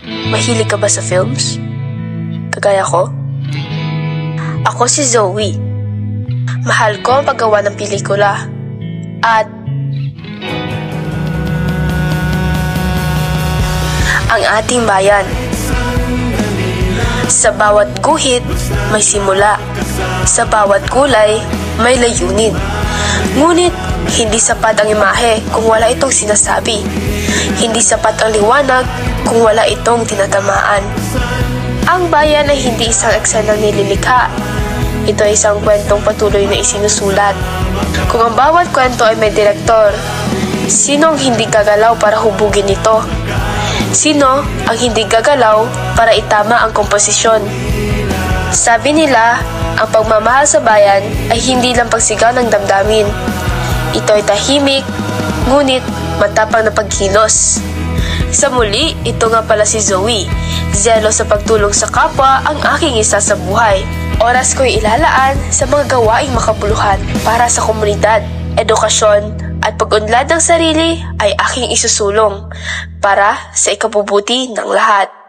Mahilig ka ba sa films? Kagaya ko? Ako si Zoe. Mahal ko ang paggawa ng pelikula. At ang ating bayan. Sa bawat guhit, may simula. Sa bawat kulay, may layunin. Ngunit, hindi sapat ang imahe kung wala itong sinasabi. Hindi sapat ang liwanag kung wala itong tinatamaan. Ang bayan ay hindi isang eksenang nililikha. Ito ay isang kwentong patuloy na isinusulat. Kung ang bawat kwento ay may direktor, sino ang hindi gagalaw para hubugin ito? Sino ang hindi gagalaw para itama ang komposisyon? Sabi nila, ang pagmamahal sa bayan ay hindi lang pagsigaw ng damdamin. Ito ay tahimik, ngunit matapang na pagkilos. Sa muli, ito nga pala si Zoe. Zelo sa pagtulong sa kapwa ang aking isa sa buhay. Oras ko'y ilalaan sa mga gawaing makabuluhan para sa komunidad, edukasyon at pag-unlad ng sarili ay aking isusulong para sa ikabubuti ng lahat.